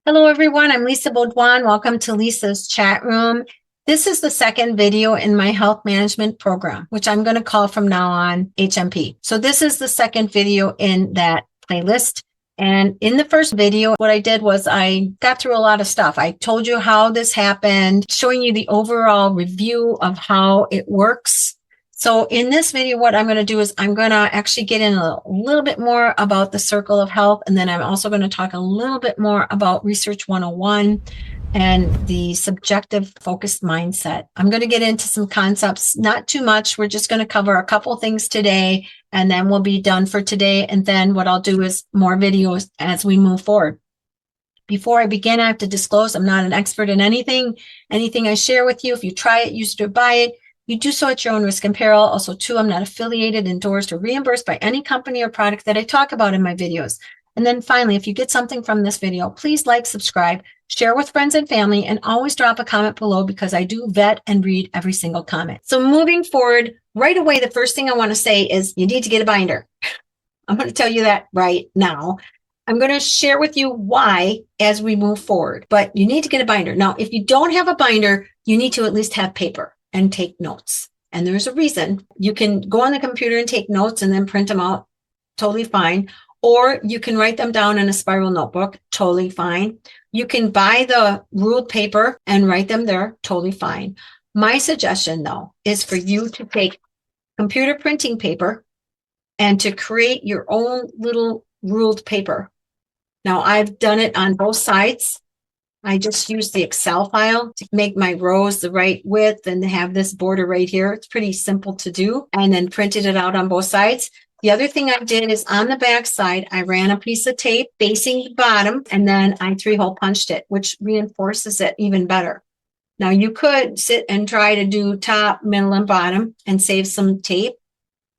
Hello, everyone. I'm Lisa Baudouin. Welcome to Lisa's chat room. This is the second video in my health management program, which I'm going to call from now on HMP. So this is the second video in that playlist. And in the first video, what I did was I got through a lot of stuff. I told you how this happened, showing you the overall review of how it works. So in this video, what I'm going to do is I'm going to actually get in a little bit more about the circle of health. And then I'm also going to talk a little bit more about Research 101 and the subjective focused mindset. I'm going to get into some concepts, not too much. We're just going to cover a couple things today, and then we'll be done for today. And then what I'll do is more videos as we move forward. Before I begin, I have to disclose I'm not an expert in anything. Anything I share with you, if you try it, use it, or buy it, you do so at your own risk and peril. Also, too, I'm not affiliated, endorsed, or reimbursed by any company or product that I talk about in my videos. And then finally, if you get something from this video, please like, subscribe, share with friends and family, and always drop a comment below because I do vet and read every single comment. So moving forward, right away, the first thing I want to say is you need to get a binder. I'm going to tell you that right now. I'm going to share with you why as we move forward, but you need to get a binder. Now, if you don't have a binder, you need to at least have paper and take notes. And there's a reason. You can go on the computer and take notes and then print them out, totally fine. Or you can write them down in a spiral notebook, totally fine. You can buy the ruled paper and write them there, totally fine. My suggestion, though, is for you to take computer printing paper and to create your own little ruled paper. Now, I've done it on both sides. I just use the Excel file to make my rows the right width and have this border right here. It's pretty simple to do, and then printed it out on both sides. The other thing I did is on the back side, I ran a piece of tape facing the bottom, and then I 3-hole punched it, which reinforces it even better. Now, you could sit and try to do top, middle, and bottom and save some tape.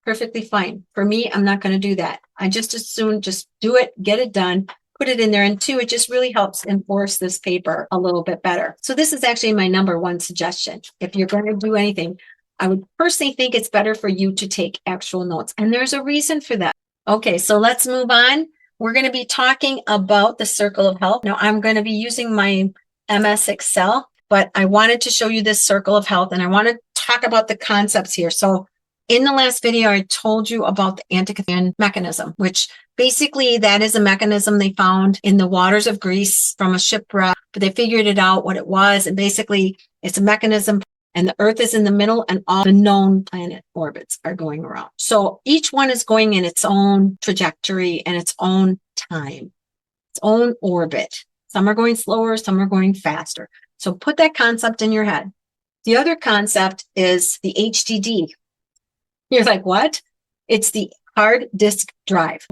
Perfectly fine. For me, I'm not going to do that. I just as soon just do it, get it done, put it in there. And two, it just really helps enforce this paper a little bit better. So this is actually my number one suggestion. If you're going to do anything, I would personally think it's better for you to take actual notes. And there's a reason for that. Okay, so let's move on. We're going to be talking about the circle of health. Now, I'm going to be using my MS Excel, but I wanted to show you this circle of health, and I want to talk about the concepts here. So in the last video, I told you about the Antikythera mechanism, which basically that is a mechanism they found in the waters of Greece from a shipwreck, but they figured it out what it was. And basically it's a mechanism, and the Earth is in the middle, and all the known planet orbits are going around. So each one is going in its own trajectory and its own time, its own orbit. Some are going slower, some are going faster. So put that concept in your head. The other concept is the HDD. You're like, what? It's the hard disk drive.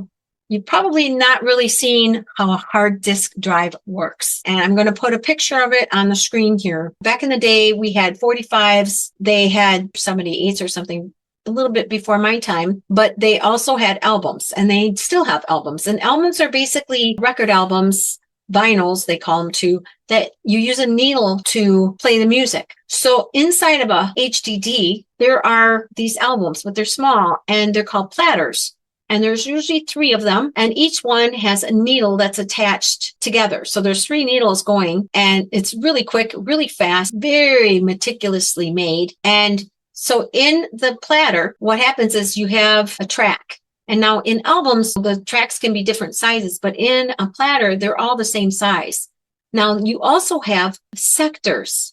You've probably not really seen how a hard disk drive works. And I'm going to put a picture of it on the screen here. Back in the day, we had 45s. They had 78s or something a little bit before my time, but they also had albums, and they still have albums. And albums are basically record albums, vinyls, they call them too, that you use a needle to play the music. So inside of a HDD, there are these albums, but they're small and they're called platters. And there's usually 3 of them, and each one has a needle that's attached together. So there's 3 needles going, and it's really quick, really fast, very meticulously made. And so in the platter, what happens is you have a track. And now in albums, the tracks can be different sizes, but in a platter, they're all the same size. Now you also have sectors.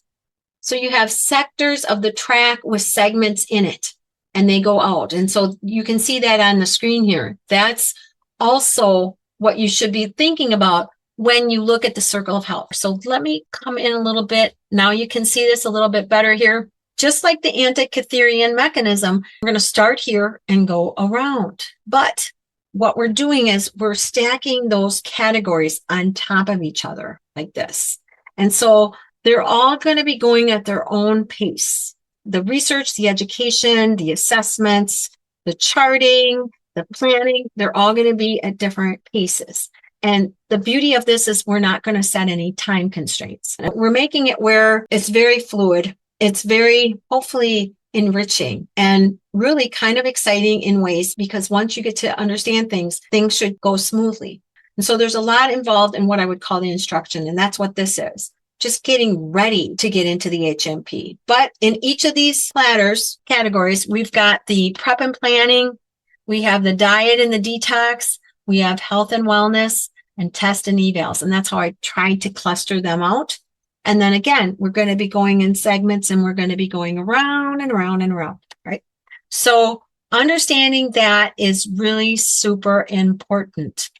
So you have sectors of the track with segments in it, and they go out. And so you can see that on the screen here. That's also what you should be thinking about when you look at the circle of health. So let me come in a little bit. Now you can see this a little bit better here. Just like the Antikythera mechanism, we're going to start here and go around. But what we're doing is we're stacking those categories on top of each other like this. And so they're all going to be going at their own pace. The research, the education, the assessments, the charting, the planning, they're all going to be at different paces. And the beauty of this is we're not going to set any time constraints. We're making it where it's very fluid. It's very, hopefully, enriching and really kind of exciting in ways, because once you get to understand things, things should go smoothly. And so there's a lot involved in what I would call the instruction, and that's what this is. Just getting ready to get into the HMP. But in each of these platters categories, we've got the prep and planning, we have the diet and the detox, we have health and wellness, and test and evals. And that's how I tried to cluster them out. And then again, we're going to be going in segments and we're going to be going around and around and around, right? So understanding that is really super important.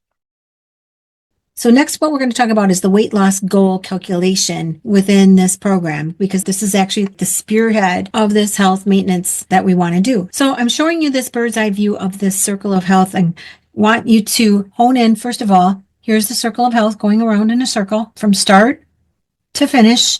So next, what we're going to talk about is the weight loss goal calculation within this program, because this is actually the spearhead of this health maintenance that we want to do. So I'm showing you this bird's eye view of this circle of health and want you to hone in. First of all, here's the circle of health going around in a circle from start to finish.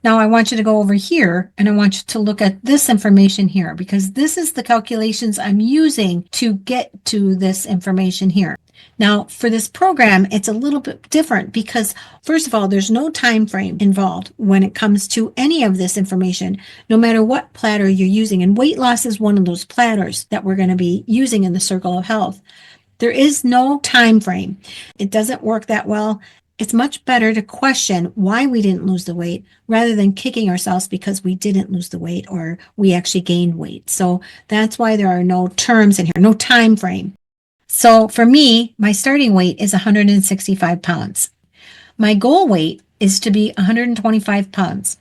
Now I want you to go over here and I want you to look at this information here, because this is the calculations I'm using to get to this information here. Now, for this program, it's a little bit different because, first of all, there's no time frame involved when it comes to any of this information, no matter what platter you're using. And weight loss is one of those platters that we're going to be using in the circle of health. There is no time frame. It doesn't work that well. It's much better to question why we didn't lose the weight rather than kicking ourselves because we didn't lose the weight or we actually gained weight. So that's why there are no terms in here, no time frame. So for me, my starting weight is 165 pounds. My goal weight is to be 125 pounds.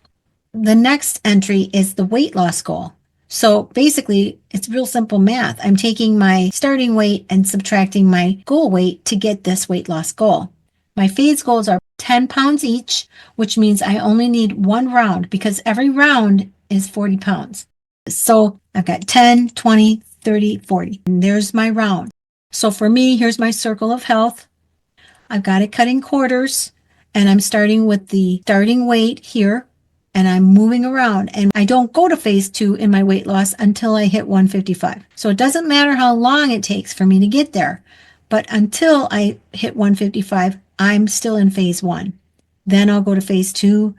The next entry is the weight loss goal. So basically, it's real simple math. I'm taking my starting weight and subtracting my goal weight to get this weight loss goal. My phase goals are 10 pounds each, which means I only need one round because every round is 40 pounds. So I've got 10, 20, 30, 40. And there's my round. So for me, here's my circle of health. I've got it cut in quarters and I'm starting with the starting weight here and I'm moving around and I don't go to phase 2 in my weight loss until I hit 155. So it doesn't matter how long it takes for me to get there, but until I hit 155, I'm still in phase 1. Then I'll go to phase 2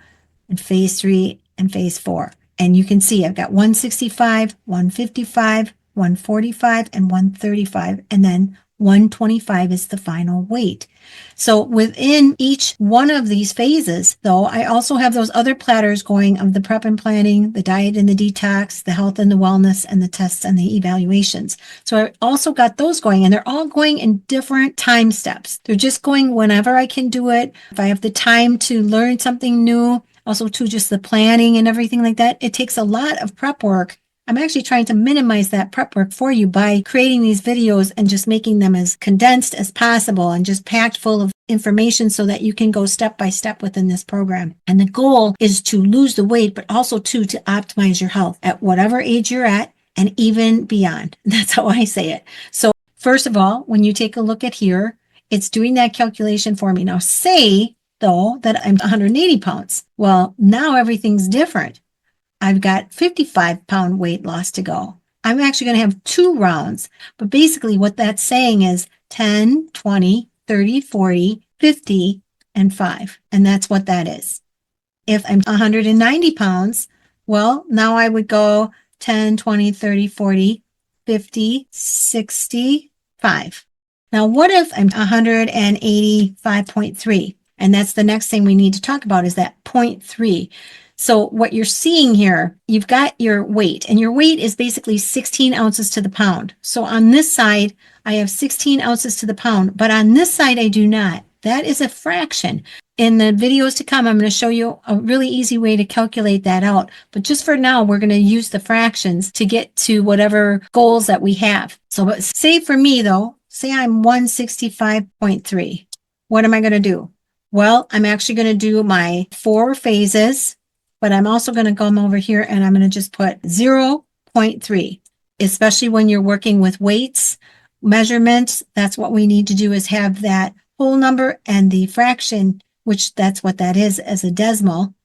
and phase 3 and phase 4. And you can see I've got 165, 155, 145, and 135, and then 125 is the final weight. So within each one of these phases, though, I also have those other platters going of the prep and planning, the diet and the detox, the health and the wellness, and the tests and the evaluations. So I also got those going, and they're all going in different time steps. They're just going whenever I can do it. If I have the time to learn something new, also to just the planning and everything like that, it takes a lot of prep work. I'm actually trying to minimize that prep work for you by creating these videos and just making them as condensed as possible and just packed full of information so that you can go step by step within this program. And the goal is to lose the weight, but also to optimize your health at whatever age you're at and even beyond. That's how I say it. So first of all, when you take a look at here, it's doing that calculation for me. Now say though that I'm 180 pounds. Well, now everything's different. I've got 55-pound weight loss to go. I'm actually going to have 2 rounds, but basically what that's saying is 10, 20, 30, 40, 50, and 5. And that's what that is. If I'm 190 pounds, well, now I would go 10, 20, 30, 40, 50, 60, 5. Now, what if I'm 185.3? And that's the next thing we need to talk about is that 0.3. So what you're seeing here, you've got your weight, and your weight is basically 16 ounces to the pound. So on this side, I have 16 ounces to the pound, but on this side, I do not. That is a fraction. In the videos to come, I'm going to show you a really easy way to calculate that out. But just for now, we're going to use the fractions to get to whatever goals that we have. So but say for me, though, say I'm 165.3. What am I going to do? Well, I'm actually going to do my 4 phases. But I'm also going to come over here and I'm going to just put 0.3, especially when you're working with weights, measurements. That's what we need to do is have that whole number and the fraction, which that's what that is as a decimal.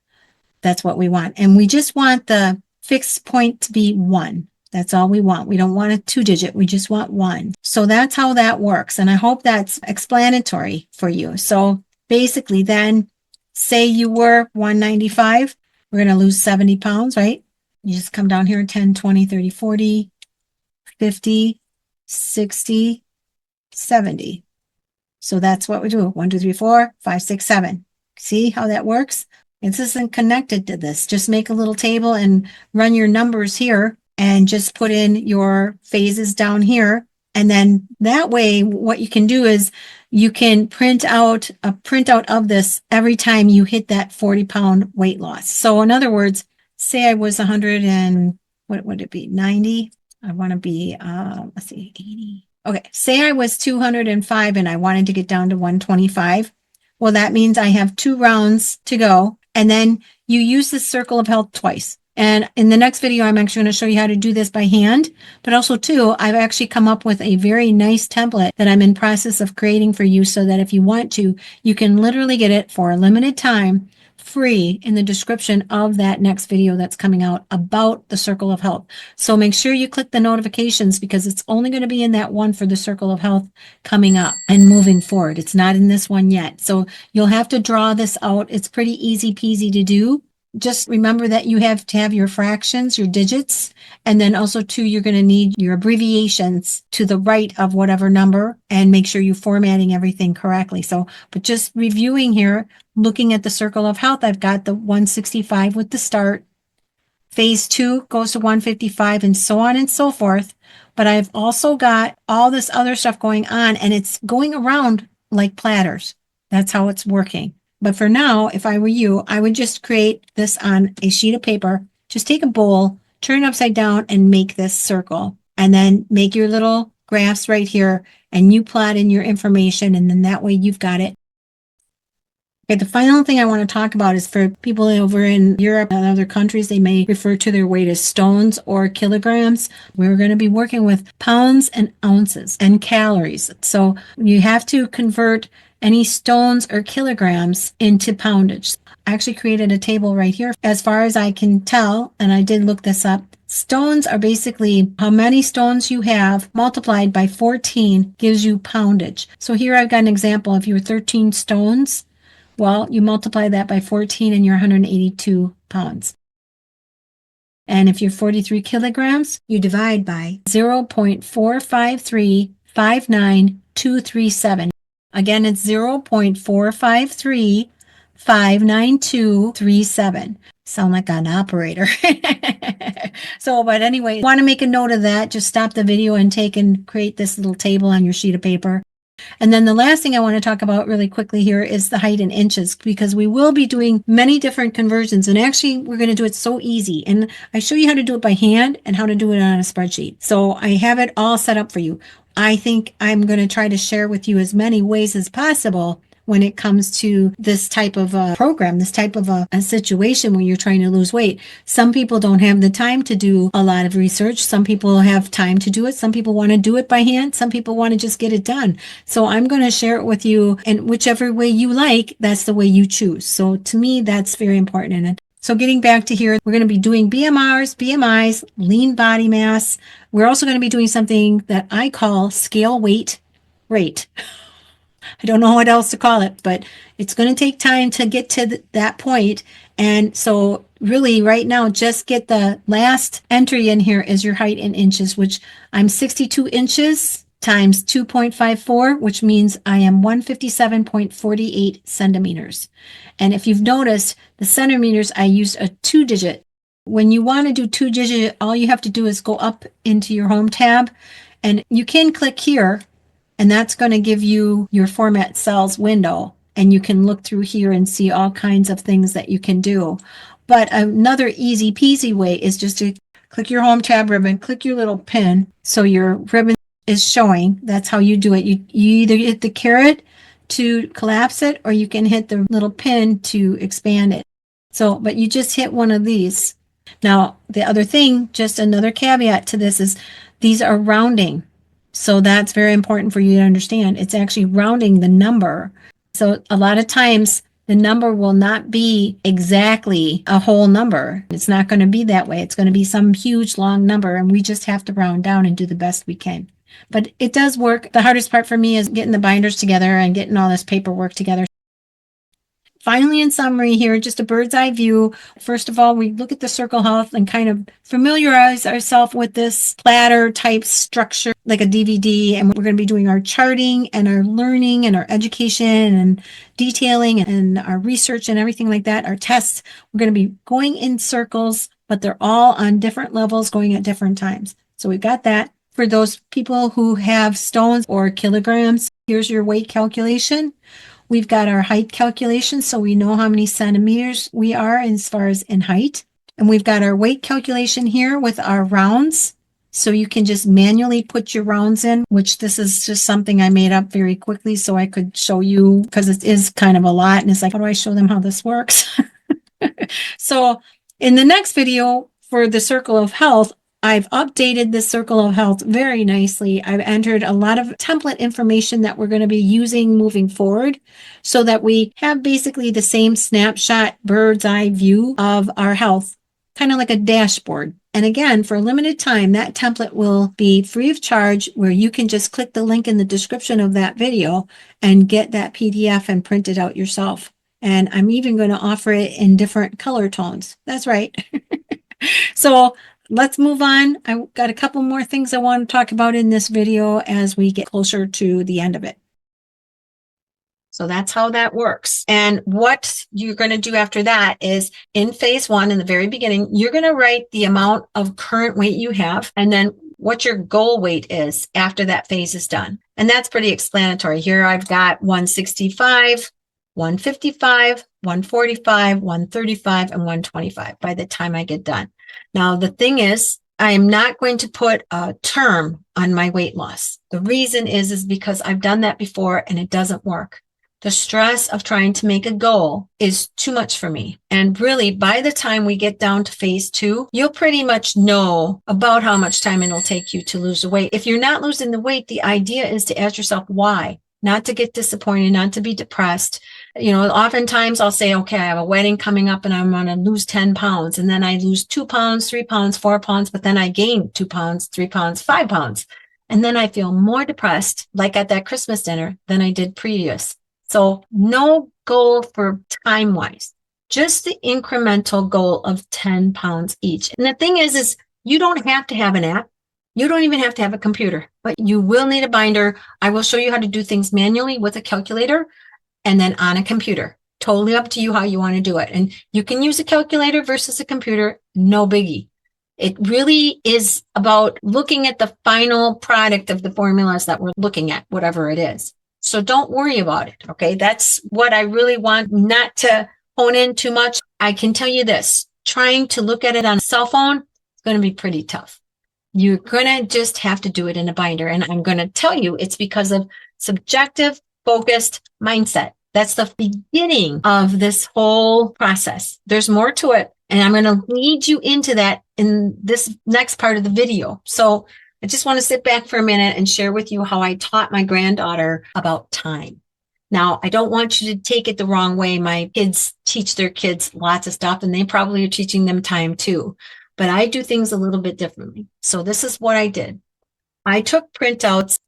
That's what we want. And we just want the fixed point to be 1. That's all we want. We don't want a 2-digit. We just want 1. So that's how that works. And I hope that's explanatory for you. So basically then, say you were 195. We're going to lose 70 pounds, right? You just come down here, 10, 20, 30, 40, 50, 60, 70. So that's what we do. 1, 2, 3, 4, 5, 6, 7. See how that works? This isn't connected to this. Just make a little table and run your numbers here and just put in your phases down here. And then that way, what you can do is you can print out a printout of this every time you hit that 40-pound weight loss. So in other words, say I was 100 and what would it be? 90. I want to be, let's see, 80. Okay. Say I was 205 and I wanted to get down to 125. Well, that means I have 2 rounds to go. And then you use the circle of health twice. And in the next video, I'm actually going to show you how to do this by hand, but also too, I've actually come up with a very nice template that I'm in process of creating for you so that if you want to, you can literally get it for a limited time free in the description of that next video that's coming out about the circle of health. So make sure you click the notifications because it's only going to be in that one for the circle of health coming up and moving forward. It's not in this one yet. So you'll have to draw this out. It's pretty easy peasy to do. Just remember that you have to have your fractions, your digits, and then also too, you're going to need your abbreviations to the right of whatever number and make sure you're formatting everything correctly. So, but just reviewing here, looking at the circle of health, I've got the 165 with the start. Phase 2 goes to 155 and so on and so forth. But I've also got all this other stuff going on and it's going around like platters. That's how it's working. But for now, if I were you, I would just create this on a sheet of paper. Just take a bowl, turn it upside down and make this circle. And then make your little graphs right here and you plot in your information and then that way you've got it. Okay, the final thing I want to talk about is for people over in Europe and other countries, they may refer to their weight as stones or kilograms. We're going to be working with pounds and ounces and calories. So you have to convert any stones or kilograms into poundage. I actually created a table right here. As far as I can tell, and I did look this up, stones are basically how many stones you have multiplied by 14 gives you poundage. So here I've got an example. If you were 13 stones, well, you multiply that by 14 and you're 182 pounds. And if you're 43 kilograms, you divide by 0.45359,237. Again, it's 0.45359,237. Sound like an operator. So, but anyway, want to make a note of that. Just stop the video and take and create this little table on your sheet of paper. And then the last thing I want to talk about really quickly here is the height in inches, because we will be doing many different conversions. And actually, we're going to do it so easy. And I show you how to do it by hand and how to do it on a spreadsheet. So I have it all set up for you. I think I'm going to try to share with you as many ways as possible when it comes to this type of a program, this type of a situation when you're trying to lose weight. Some people don't have the time to do a lot of research. Some people have time to do it. Some people want to do it by hand. Some people want to just get it done. So I'm going to share it with you, and whichever way you like, that's the way you choose. So to me, that's very important in it. So getting back to here, we're going to be doing BMRs, BMIs, lean body mass. We're also going to be doing something that I call scale weight rate. I don't know what else to call it, but it's going to take time to get to that point. And so really right now, just get the last entry in here is your height in inches, which I'm 62 inches times 2.54, which means I am 157.48 centimeters. And if you've noticed the centimeters, I used a 2-digit. When you want to do 2-digit, all you have to do is go up into your home tab and you can click here. And that's going to give you your format cells window. And you can look through here and see all kinds of things that you can do. But another easy peasy way is just to click your home tab ribbon, click your little pin. So your ribbon is showing. That's how you do it. You either hit the caret to collapse it, or you can hit the little pin to expand it. So, but you just hit one of these. Now, the other thing, just another caveat to this is these are rounding. So that's very important for you to understand. It's actually rounding the number. So a lot of times the number will not be exactly a whole number. It's not going to be that way. It's going to be some huge long number, and we just have to round down and do the best we can. But it does work. The hardest part for me is getting the binders together and getting all this paperwork together. finally, in summary here, just a bird's eye view. First of all, we look at the circle health and kind of familiarize ourselves with this platter type structure, like a DVD. And we're going to be doing our charting and our learning and our education and detailing and our research and everything like that. Our tests, we're going to be going in circles, but they're all on different levels going at different times. So we've got that. For those people who have stones or kilograms, here's your weight calculation. We've got our height calculation, so we know how many centimeters we are as far as in height. And we've got our weight calculation here with our rounds. So you can just manually put your rounds in, which this is just something I made up very quickly so I could show you, because it is kind of a lot. And it's like, how do I show them how this works? So in the next video for the circle of health, I've updated the circle of health very nicely. I've entered a lot of template information that we're going to be using moving forward so that we have basically the same snapshot bird's eye view of our health, kind of like a dashboard. And again, for a limited time, that template will be free of charge, where you can just click the link in the description of that video and get that PDF and print it out yourself. And I'm even going to offer it in different color tones. That's right. So let's move on. I've got a couple more things I want to talk about in this video as we get closer to the end of it. So that's how that works. And what you're going to do after that is, in phase one, in the very beginning, you're going to write the amount of current weight you have and then what your goal weight is after that phase is done. And that's pretty explanatory. Here I've got 165, 155, 145, 135, and 125 by the time I get done. Now, the thing is, I am not going to put a term on my weight loss. The reason is because I've done that before and it doesn't work. The stress of trying to make a goal is too much for me. And really, by the time we get down to phase two, you'll pretty much know about how much time it'll take you to lose the weight. If you're not losing the weight, the idea is to ask yourself why, not to get disappointed, not to be depressed. You know, oftentimes I'll say, okay, I have a wedding coming up and I'm going to lose 10 pounds. And then I lose 2 pounds, 3 pounds, 4 pounds, but then I gain 2 pounds, 3 pounds, 5 pounds. And then I feel more depressed, like at that Christmas dinner, than I did previous. So no goal for time-wise, just the incremental goal of 10 pounds each. And the thing is you don't have to have an app. You don't even have to have a computer, but you will need a binder. I will show you how to do things manually with a calculator and then on a computer. Totally up to you how you want to do it. And you can use a calculator versus a computer, no biggie. It really is about looking at the final product of the formulas that we're looking at, whatever it is. So don't worry about it, okay? That's what I really want not to hone in too much. I can tell you this, trying to look at it on a cell phone is going to be pretty tough. You're going to just have to do it in a binder. And I'm going to tell you it's because of subjective, focused mindset. That's the beginning of this whole process. There's more to it. And I'm going to lead you into that in this next part of the video. So I just want to sit back for a minute and share with you how I taught my granddaughter about time. Now, I don't want you to take it the wrong way. My kids teach their kids lots of stuff, and they probably are teaching them time too. But I do things a little bit differently. So this is what I did. I took printouts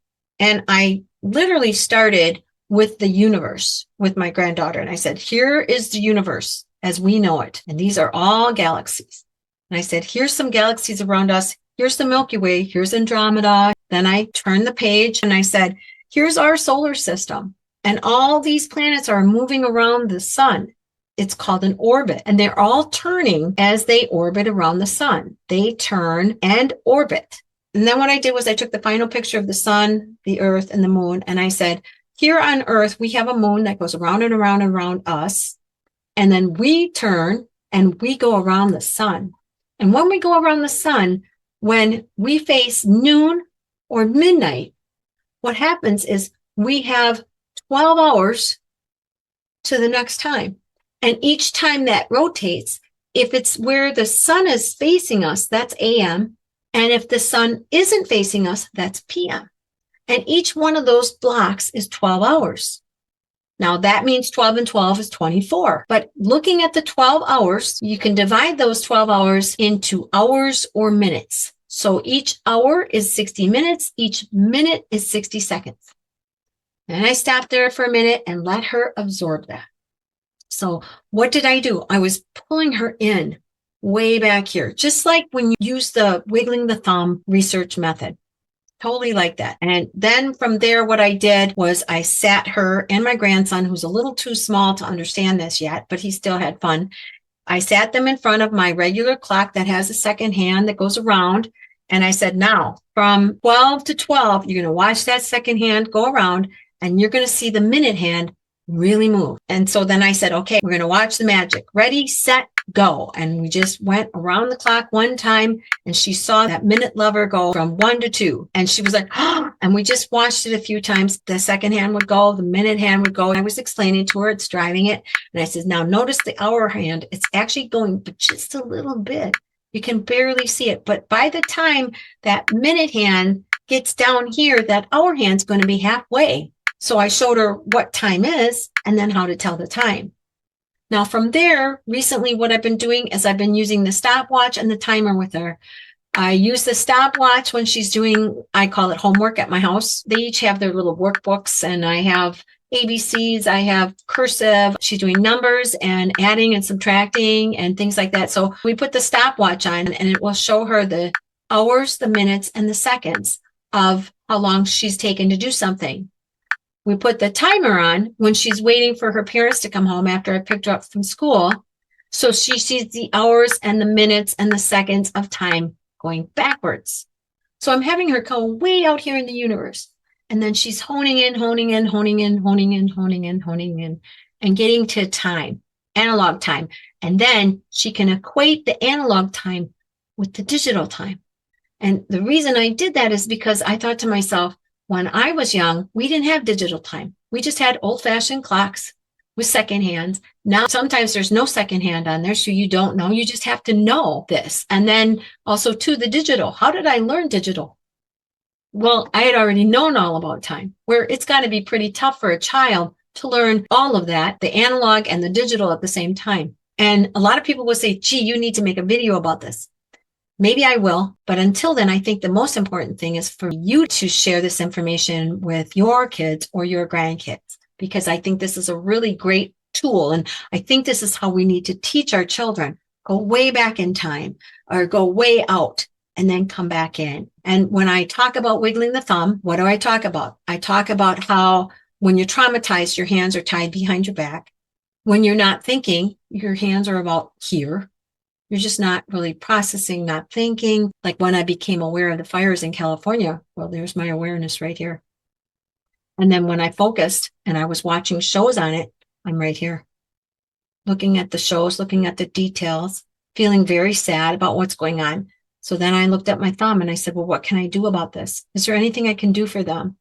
and I literally started with the universe with my granddaughter. And I said, here is the universe as we know it. And these are all galaxies. And I said, here's some galaxies around us. Here's the Milky Way. Here's Andromeda. Then I turned the page and I said, here's our solar system. And all these planets are moving around the sun. It's called an orbit. And they're all turning as they orbit around the sun. They turn and orbit. And then what I did was I took the final picture of the sun, the earth, and the moon. And I said, here on Earth, we have a moon that goes around and around and around us. And then we turn and we go around the sun. And when we go around the sun, when we face noon or midnight, what happens is we have 12 hours to the next time. And each time that rotates, if it's where the sun is facing us, that's AM. And if the sun isn't facing us, that's PM. And each one of those blocks is 12 hours. Now that means 12 and 12 is 24. But looking at the 12 hours, you can divide those 12 hours into hours or minutes. So each hour is 60 minutes. Each minute is 60 seconds. And I stopped there for a minute and let her absorb that. So what did I do? I was pulling her in way back here, just like when you use the wiggling the thumb research method. Totally like that. And then from there, what I did was I sat her and my grandson, who's a little too small to understand this yet, but he still had fun. I sat them in front of my regular clock that has a second hand that goes around. And I said, now from 12 to 12, you're going to watch that second hand go around and you're going to see the minute hand really move. And so then I said, okay, we're going to watch the magic. Ready, set, go. And we just went around the clock one time and she saw that minute lever go from 1 to 2. And she was like, oh, and we just watched it a few times. The second hand would go, the minute hand would go. And I was explaining to her, it's driving it. And I said, now notice the hour hand. It's actually going, but just a little bit. You can barely see it. But by the time that minute hand gets down here, that hour hand's going to be halfway. So I showed her what time is and then how to tell the time. Now from there, recently what I've been doing is I've been using the stopwatch and the timer with her. I use the stopwatch when she's doing, I call it homework at my house. They each have their little workbooks and I have ABCs, I have cursive. She's doing numbers and adding and subtracting and things like that. So we put the stopwatch on and it will show her the hours, the minutes, and the seconds of how long she's taken to do something. We put the timer on when she's waiting for her parents to come home after I picked her up from school. So she sees the hours and the minutes and the seconds of time going backwards. So I'm having her go way out here in the universe. And then she's honing in, and getting to time, analog time. And then she can equate the analog time with the digital time. And the reason I did that is because I thought to myself, when I was young, we didn't have digital time. We just had old-fashioned clocks with second hands. Now, sometimes there's no second hand on there, so you don't know. You just have to know this. And then also, too, the digital. How did I learn digital? Well, I had already known all about time, where it's got to be pretty tough for a child to learn all of that, the analog and the digital at the same time. And a lot of people will say, gee, you need to make a video about this. Maybe I will, but until then, I think the most important thing is for you to share this information with your kids or your grandkids, because I think this is a really great tool. And I think this is how we need to teach our children. Go way back in time or go way out and then come back in. And when I talk about wiggling the thumb, what do I talk about? I talk about how when you're traumatized, your hands are tied behind your back. When you're not thinking, your hands are about here. You're just not really processing, not thinking. Like when I became aware of the fires in California, well, there's my awareness right here. And then when I focused and I was watching shows on it, I'm right here. Looking at the shows, looking at the details, feeling very sad about what's going on. So then I looked at my thumb and I said, well, what can I do about this? Is there anything I can do for them?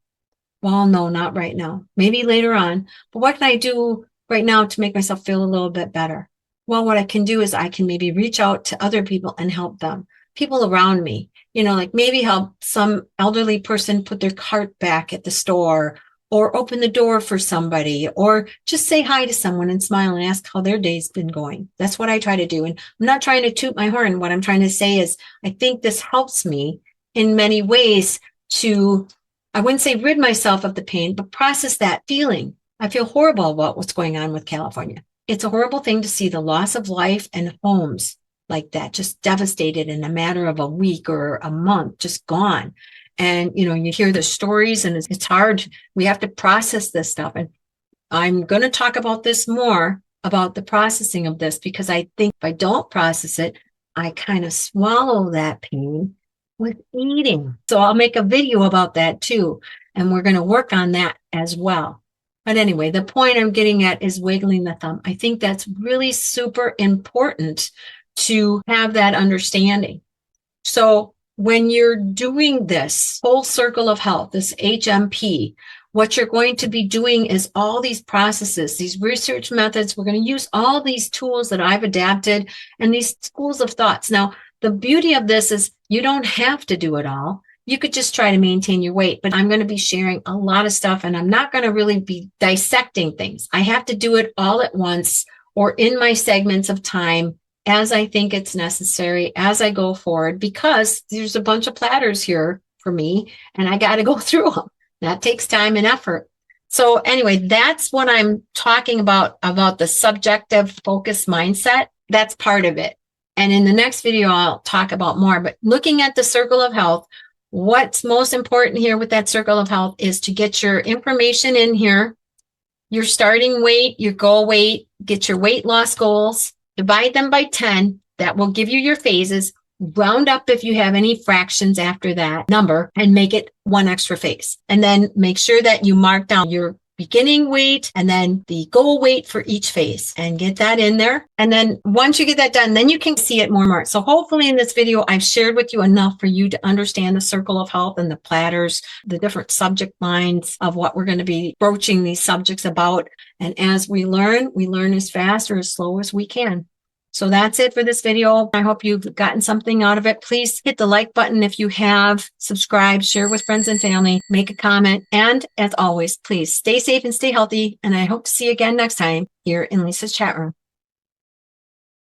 Well, no, not right now. Maybe later on. But what can I do right now to make myself feel a little bit better? Well, what I can do is I can maybe reach out to other people and help them, people around me, like maybe help some elderly person put their cart back at the store or open the door for somebody or just say hi to someone and smile and ask how their day's been going. That's what I try to do. And I'm not trying to toot my horn. What I'm trying to say is I think this helps me in many ways to, I wouldn't say rid myself of the pain, but process that feeling. I feel horrible about what's going on with California. It's a horrible thing to see the loss of life and homes like that, just devastated in a matter of a week or a month, just gone. And, you hear the stories and it's hard. We have to process this stuff. And I'm going to talk about this more, about the processing of this, because I think if I don't process it, I kind of swallow that pain with eating. So I'll make a video about that too. And we're going to work on that as well. But anyway, the point I'm getting at is wiggling the thumb. I think that's really super important to have that understanding. So when you're doing this whole circle of health, this HMP, what you're going to be doing is all these processes, these research methods. We're going to use all these tools that I've adapted and these schools of thoughts. Now, the beauty of this is you don't have to do it all. You could just try to maintain your weight, but I'm going to be sharing a lot of stuff and I'm not going to really be dissecting things. I have to do it all at once or in my segments of time as I think it's necessary as I go forward, because there's a bunch of platters here for me and I got to go through them. That takes time and effort. So anyway, that's what I'm talking about the subjective focused mindset. That's part of it. And in the next video, I'll talk about more, but looking at the circle of health, what's most important here with that circle of health is to get your information in here, your starting weight, your goal weight, get your weight loss goals, divide them by 10. That will give you your phases. Round up if you have any fractions after that number and make it one extra phase. And then make sure that you mark down your beginning weight and then the goal weight for each phase and get that in there. And then once you get that done, then you can see it more and more. So hopefully in this video, I've shared with you enough for you to understand the circle of health and the platters, the different subject lines of what we're going to be broaching these subjects about. And as we learn as fast or as slow as we can. So that's it for this video. I hope you've gotten something out of it. Please hit the like button if you have, subscribe, share with friends and family, make a comment. And as always, please stay safe and stay healthy. And I hope to see you again next time here in Lisa's chat room.